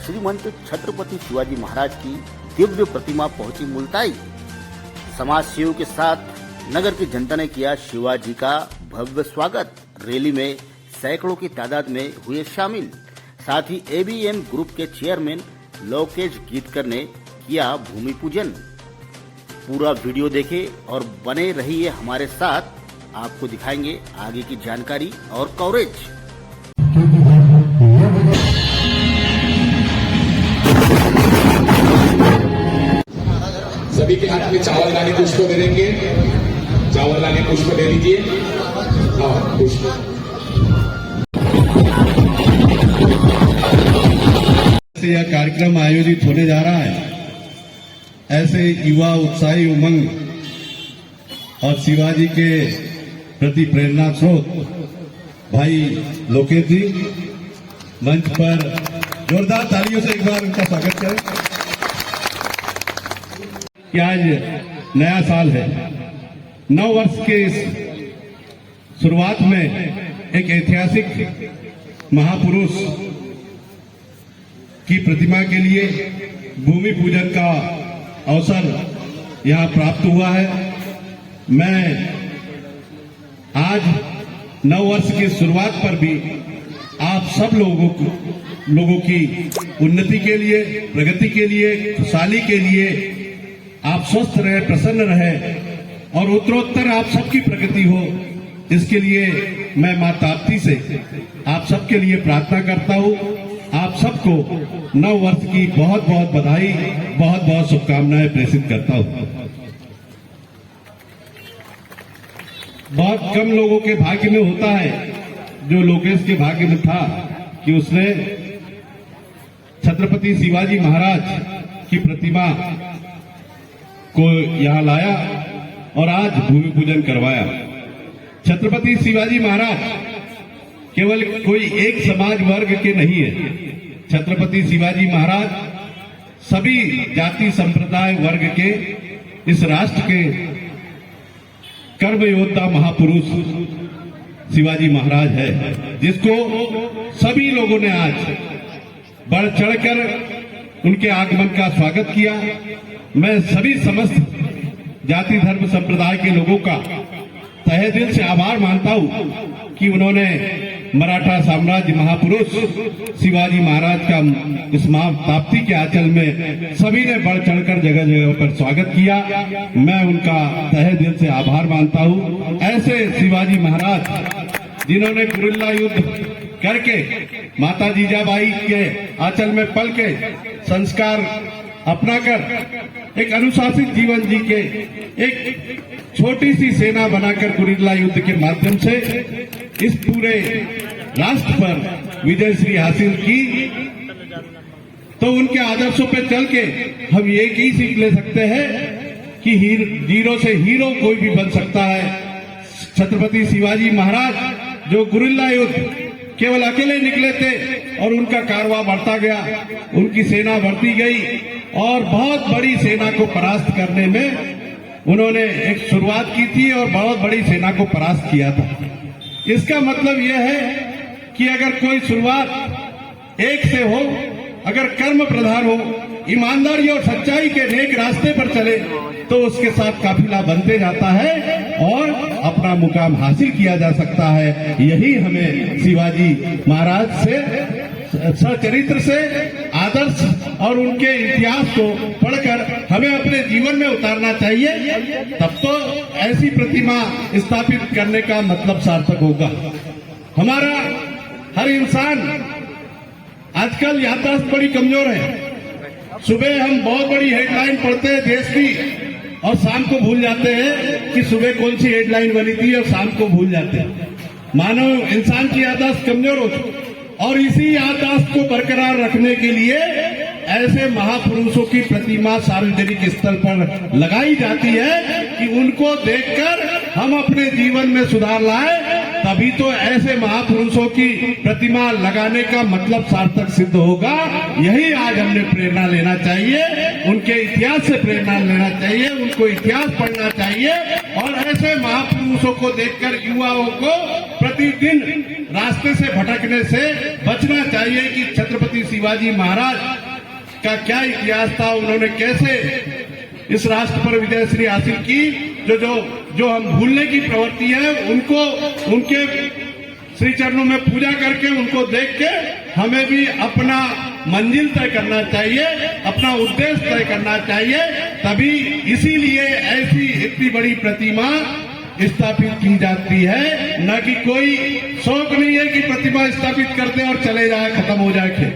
श्रीमंत छत्रपति शिवाजी महाराज की दिव्य प्रतिमा पहुंची मुलताई। समाज सेवियों के साथ नगर की जनता ने किया शिवाजी का भव्य स्वागत। रैली में सैकड़ों की तादाद में हुए शामिल। साथ ही एबीएम ग्रुप के चेयरमैन लोकेश गीतकर ने किया भूमि पूजन। पूरा वीडियो देखें और बने रहिए हमारे साथ, आपको दिखाएंगे आगे की जानकारी और कवरेज। सभी के हाथ में चावल लाने पुष्प दे देंगे। चावल लाने पुष्प दे दीजिए। हाँ, पुष्प। यह कार्यक्रम आयोजित होने जा रहा है। ऐसे युवा उत्साही उमंग और शिवाजी के प्रति प्रेरणा स्रोत भाई लोकेश जी मंच पर जोरदार तालियों से एक बार उनका स्वागत करें। कि आज नया साल है, नव वर्ष के इस शुरुआत में एक ऐतिहासिक महापुरुष की प्रतिमा के लिए भूमि पूजन का अवसर यहां प्राप्त हुआ है। मैं आज नव वर्ष की शुरुआत पर भी आप सब लोगों की उन्नति के लिए, प्रगति के लिए, खुशहाली के लिए, आप स्वस्थ रहे, प्रसन्न रहे और उत्तरोत्तर आप सबकी प्रगति हो, इसके लिए मैं मां ताप्ती से आप सबके लिए प्रार्थना करता हूं। आप सबको नव वर्ष की बहुत बहुत बधाई, बहुत बहुत शुभकामनाएं प्रेषित करता हूं। बहुत कम लोगों के भाग्य में होता है, जो लोकेश के भाग्य में था कि उसने छत्रपति शिवाजी महाराज की प्रतिमा को यहां लाया और आज भूमि पूजन करवाया। छत्रपति शिवाजी महाराज केवल कोई एक समाज वर्ग के नहीं है। छत्रपति शिवाजी महाराज सभी जाति संप्रदाय वर्ग के, इस राष्ट्र के कर्म योद्धा महापुरुष शिवाजी महाराज है, जिसको सभी लोगों ने आज बढ़ चढ़कर उनके आगमन का स्वागत किया। मैं सभी समस्त जाति धर्म संप्रदाय के लोगों का तहे दिल से आभार मानता हूं कि उन्होंने मराठा साम्राज्य महापुरुष शिवाजी महाराज का इस मां ताप्ती के आंचल में सभी ने बढ़ चढ़कर जगह जगह पर स्वागत किया। मैं उनका तहे दिल से आभार मानता हूं। ऐसे शिवाजी महाराज जिन्होंने गुरिल्ला युद्ध करके माता जीजाबाई के आंचल में पल के संस्कार अपनाकर एक अनुशासित जीवन जी के एक छोटी सी सेना बनाकर गुरिल्ला युद्ध के माध्यम से इस पूरे राष्ट्र पर विजयश्री हासिल की, तो उनके आदर्शों पर चल के हम ये ही सीख ले सकते हैं कि जीरो से हीरो कोई भी बन सकता है। छत्रपति शिवाजी महाराज जो गुरिल्ला युद्ध केवल अकेले निकले थे और उनका कारवां बढ़ता गया, उनकी सेना बढ़ती गई और बहुत बड़ी सेना को परास्त करने में उन्होंने एक शुरुआत की थी और बहुत बड़ी सेना को परास्त किया था। इसका मतलब यह है कि अगर कोई शुरुआत एक से हो, अगर कर्म प्रधान हो, ईमानदारी और सच्चाई के नेक रास्ते पर चले, तो उसके साथ काफिला बनते जाता है और अपना मुकाम हासिल किया जा सकता है। यही हमें शिवाजी महाराज से, सचरित्र से, आदर्श और उनके इतिहास को पढ़कर हमें अपने जीवन में उतारना चाहिए। तब तो ऐसी प्रतिमा स्थापित करने का मतलब सार्थक होगा। हमारा हर इंसान आजकल याददाश्त बड़ी कमजोर है। सुबह हम बहुत बड़ी हेडलाइन पढ़ते हैं देश की और शाम को भूल जाते हैं कि सुबह कौन सी हेडलाइन बनी थी और शाम को भूल जाते हैं। मानव इंसान की याददाश्त कमजोर हो चुकी और इसी याददाश्त को बरकरार रखने के लिए ऐसे महापुरुषों की प्रतिमा सार्वजनिक स्थल पर लगाई जाती है कि उनको देखकर हम अपने जीवन में सुधार लाए। तभी तो ऐसे महापुरुषों की प्रतिमा लगाने का मतलब सार्थक सिद्ध होगा। यही आज हमने प्रेरणा लेना चाहिए, उनके इतिहास से प्रेरणा लेना चाहिए, उनके को इतिहास पढ़ना चाहिए और ऐसे महापुरुषों को देखकर युवाओं को प्रतिदिन रास्ते से भटकने से बचना चाहिए कि छत्रपति शिवाजी महाराज का क्या इतिहास था, उन्होंने कैसे इस राष्ट्र पर विजयश्री हासिल की। जो हम भूलने की प्रवृत्ति है उनको उनके श्री चरणों में पूजा करके उनको देख के हमें भी अपना मंजिल तय करना चाहिए, अपना उद्देश्य तय करना चाहिए। तभी इसीलिए ऐसी इतनी बड़ी प्रतिमा स्थापित की जाती है, न कि कोई शौक नहीं है कि प्रतिमा स्थापित कर दे और चले जाए, खत्म हो जाए।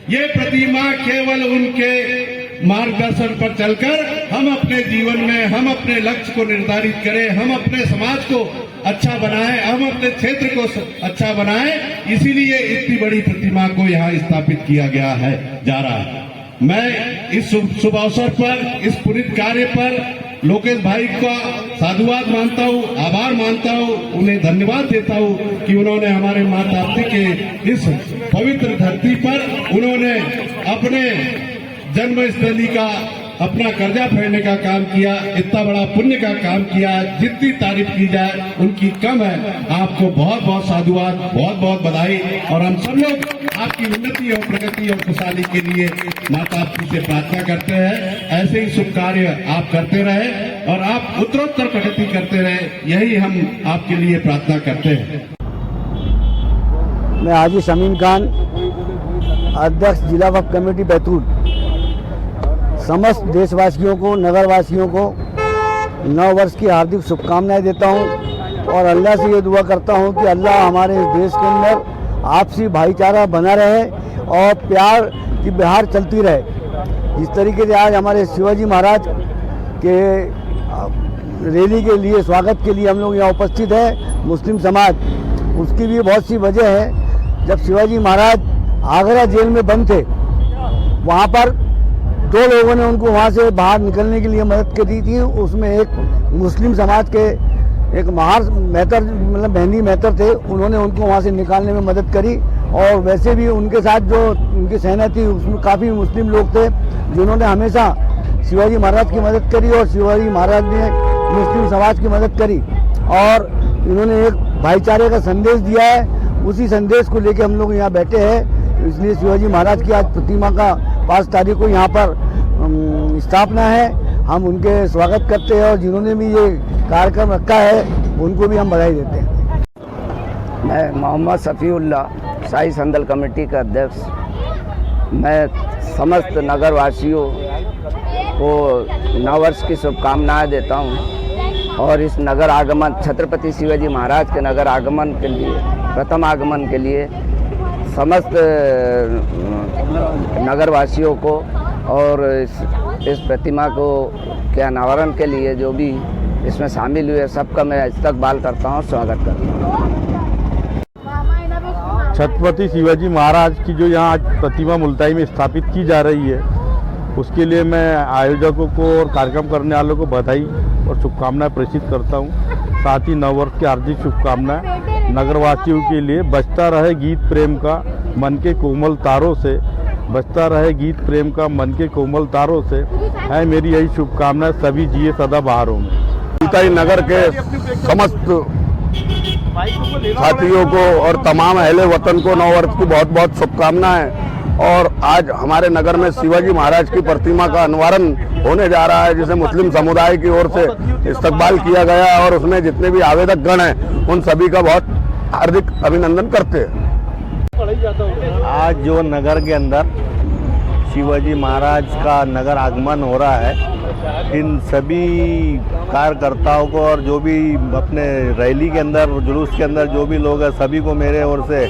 ये प्रतिमा केवल उनके मार्गदर्शन पर चलकर हम अपने जीवन में हम अपने लक्ष्य को निर्धारित करें, हम अपने समाज को अच्छा बनाएं, हम अपने क्षेत्र को अच्छा बनाएं। इसीलिए इतनी बड़ी प्रतिमा को यहाँ स्थापित किया गया है जा रहा है। मैं इस शुभ अवसर पर, इस पुनीत कार्य पर लोकेश भाई का साधुवाद मानता हूँ, आभार मानता हूँ, उन्हें धन्यवाद देता हूँ कि उन्होंने हमारे माता पिता के इस पवित्र धरती पर उन्होंने अपने जन्मस्थली का अपना कर्जा फेरने का काम किया, इतना बड़ा पुण्य का काम किया। जितनी तारीफ की जाए उनकी कम है। आपको बहुत बहुत साधुवाद, बहुत बहुत बधाई। और हम सब लोग आपकी उन्नति और प्रगति और खुशहाली के लिए माता पिता से प्रार्थना करते हैं। ऐसे ही शुभ कार्य आप करते रहे और आप उत्तरोत्तर प्रगति करते रहे, यही हम आपके लिए प्रार्थना करते हैं। मैं हाजी शमीम खान, अध्यक्ष जिला वक्फ कमेटी बैतूल, समस्त देशवासियों को, नगरवासियों को नव वर्ष की हार्दिक शुभकामनाएं देता हूं और अल्लाह से ये दुआ करता हूं कि अल्लाह हमारे इस देश के अंदर आपसी भाईचारा बना रहे और प्यार की बहार चलती रहे। जिस तरीके से आज हमारे शिवाजी महाराज के रैली के लिए, स्वागत के लिए हम लोग यहाँ उपस्थित हैं, मुस्लिम समाज, उसकी भी बहुत सी वजह है। जब शिवाजी महाराज आगरा जेल में बंद थे, वहाँ पर दो लोगों ने उनको वहाँ से बाहर निकलने के लिए मदद करी थी। उसमें एक मुस्लिम समाज के एक महार मेहतर, मतलब बहनी मेहतर थे, उन्होंने उनको वहाँ से निकालने में मदद करी। और वैसे भी उनके साथ जो उनकी सेना थी उसमें काफ़ी मुस्लिम लोग थे जिन्होंने हमेशा शिवाजी महाराज की मदद करी और शिवाजी महाराज ने मुस्लिम समाज की मदद करी और इन्होंने एक भाईचारे का संदेश दिया है। उसी संदेश को लेकर हम लोग यहाँ बैठे हैं। इसलिए शिवाजी महाराज की आज प्रतिमा का 5 तारीख को यहाँ पर स्थापना है। हम उनके स्वागत करते हैं और जिन्होंने भी ये कार्यक्रम रखा है उनको भी हम बधाई देते हैं। मैं मोहम्मद सफ़ीउल्लाह, शाही संदल कमेटी का अध्यक्ष। मैं समस्त नगरवासियों को नववर्ष की शुभकामनाएं देता हूं और इस नगर आगमन, छत्रपति शिवाजी महाराज के नगर आगमन के लिए, प्रथम आगमन के लिए समस्त नगरवासियों को और इस प्रतिमा को के अनावरण के लिए जो भी इसमें शामिल हुए सबका मैं इस्तकबाल करता हूँ, स्वागत करता हूँ। छत्रपति शिवाजी महाराज की जो यहाँ आज प्रतिमा मुल्ताई में स्थापित की जा रही है, उसके लिए मैं आयोजकों को और कार्यक्रम करने वालों को बधाई और शुभकामनाएं प्रेषित करता हूँ। साथ ही नववर्ष की हार्दिक शुभकामनाएं नगरवासियों के लिए। बजता रहे गीत प्रेम का मन के कोमल तारों से, बजता रहे गीत प्रेम का मन के कोमल तारों से, है मेरी यही शुभकामनाएं। सभी जिए सदा बहारों में। मुल्ताई नगर के समस्त साथियों को और तमाम अहले वतन को नववर्ष की बहुत बहुत शुभकामनाएं। और आज हमारे नगर में शिवाजी महाराज की प्रतिमा का अनावरण होने जा रहा है, जिसे मुस्लिम समुदाय की ओर से इस्तकबाल किया गया और उसमें जितने भी आवेदक गण हैं उन सभी का बहुत हार्दिक अभिनंदन करते हैं। आज जो नगर के अंदर शिवाजी महाराज का नगर आगमन हो रहा है, इन सभी कार्यकर्ताओं को और जो भी अपने रैली के अंदर, जुलूस के अंदर जो भी लोग हैं, सभी को मेरे ओर से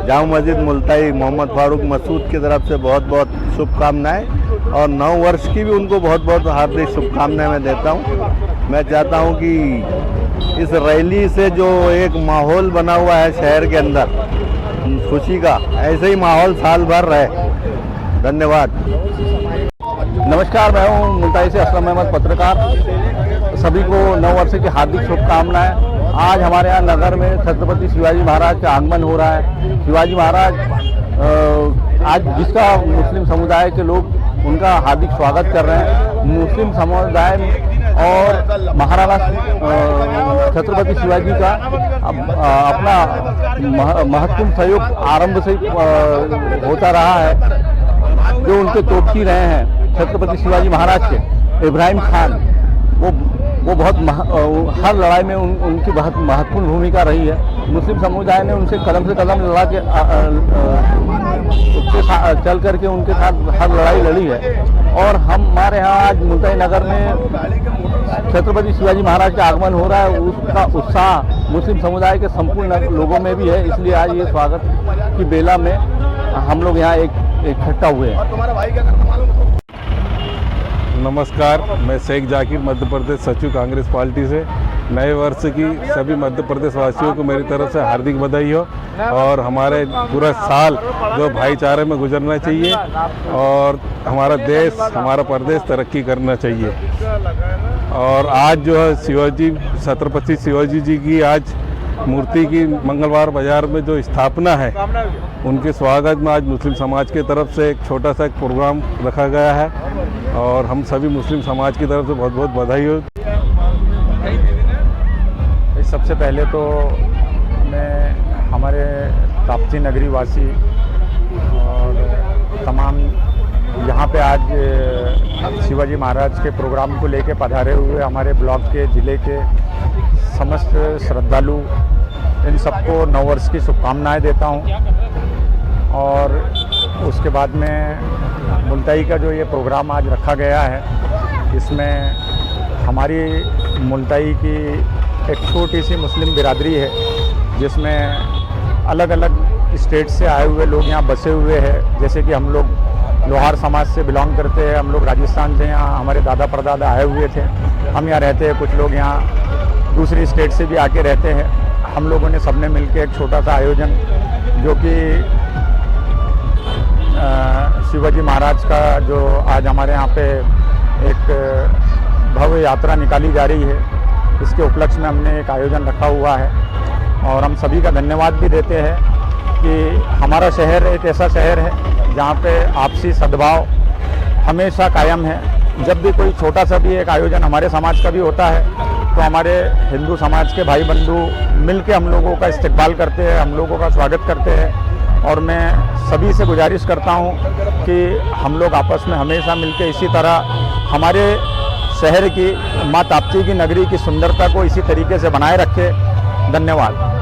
जामा मस्जिद मुल्ताई मोहम्मद फारूक मसूद की तरफ से बहुत बहुत शुभकामनाएं और नव वर्ष की भी उनको बहुत बहुत हार्दिक शुभकामनाएं मैं देता हूं। मैं चाहता हूं कि इस रैली से जो एक माहौल बना हुआ है शहर के अंदर खुशी का, ऐसे ही माहौल साल भर रहे। धन्यवाद। नमस्कार, मैं हूँ मुल्ताई से असलम अहमद, पत्रकार। सभी को नव वर्ष की हार्दिक शुभकामनाएं। आज हमारे यहाँ नगर में छत्रपति शिवाजी महाराज का आगमन हो रहा है। शिवाजी महाराज आज जिसका मुस्लिम समुदाय के लोग उनका हार्दिक स्वागत कर रहे हैं मुस्लिम समुदाय और महाराणा छत्रपति शिवाजी का अपना महत्वपूर्ण सहयोग आरंभ से होता रहा है। जो उनके तोपची रहे हैं छत्रपति शिवाजी महाराज के इब्राहिम खान, वो बहुत हर लड़ाई में उनकी बहुत महत्वपूर्ण भूमिका रही है। मुस्लिम समुदाय ने उनसे कदम से कदम लड़ा के चल करके उनके साथ हर लड़ाई लड़ी है। और हमारे यहाँ आज मुल्ताई नगर में छत्रपति शिवाजी महाराज का आगमन हो रहा है, उसका उत्साह मुस्लिम समुदाय के संपूर्ण लोगों में भी है। इसलिए आज ये स्वागत की बेला में हम लोग यहाँ इकट्ठा हुए हैं। नमस्कार, मैं शेख जाकिर मध्य प्रदेश सचिव कांग्रेस पार्टी से। नए वर्ष की सभी मध्य प्रदेश वासियों को मेरी तरफ से हार्दिक बधाई हो और हमारे पूरा साल जो भाईचारे में गुजरना चाहिए और हमारा देश, हमारा प्रदेश तरक्की करना चाहिए। और आज जो है छत्रपति शिवाजी जी की आज मूर्ति की मंगलवार बाजार में जो स्थापना है, उनके स्वागत में आज मुस्लिम समाज की तरफ से एक छोटा सा प्रोग्राम रखा गया है और हम सभी मुस्लिम समाज की तरफ से बहुत बहुत बधाई हो। सबसे पहले तो मैं हमारे ताप्ती नगरी वासी और तमाम यहाँ पे आज शिवाजी महाराज के प्रोग्राम को लेके पधारे हुए हमारे ब्लॉक के ज़िले के समस्त श्रद्धालु, इन सबको नव वर्ष की शुभकामनाएं देता हूँ। और उसके बाद में मुल्ताई का जो ये प्रोग्राम आज रखा गया है, इसमें हमारी मुल्ताई की एक छोटी सी मुस्लिम बिरादरी है, जिसमें अलग अलग स्टेट से आए हुए लोग यहाँ बसे हुए हैं। जैसे कि हम लोग लोहार समाज से बिलोंग करते हैं, हम लोग राजस्थान से यहाँ हमारे दादा परदादा आए हुए थे, हम यहाँ रहते हैं। कुछ लोग यहाँ दूसरी स्टेट से भी आके रहते हैं। हम लोगों ने सबने मिलकर एक छोटा सा आयोजन, जो कि शिवाजी महाराज का जो आज हमारे यहाँ पे एक भव्य यात्रा निकाली जा रही है, इसके उपलक्ष्य में हमने एक आयोजन रखा हुआ है। और हम सभी का धन्यवाद भी देते हैं कि हमारा शहर एक ऐसा शहर है जहाँ पे आपसी सद्भाव हमेशा कायम है। जब भी कोई छोटा सा भी एक आयोजन हमारे समाज का भी होता है, तो हमारे हिंदू समाज के भाई बंधु मिल के हम लोगों का इस्तकबाल करते हैं, हम लोगों का स्वागत करते हैं। और मैं सभी से गुजारिश करता हूँ कि हम लोग आपस में हमेशा मिल के इसी तरह हमारे शहर की माँ ताप्ती की नगरी की सुंदरता को इसी तरीके से बनाए रखें। धन्यवाद।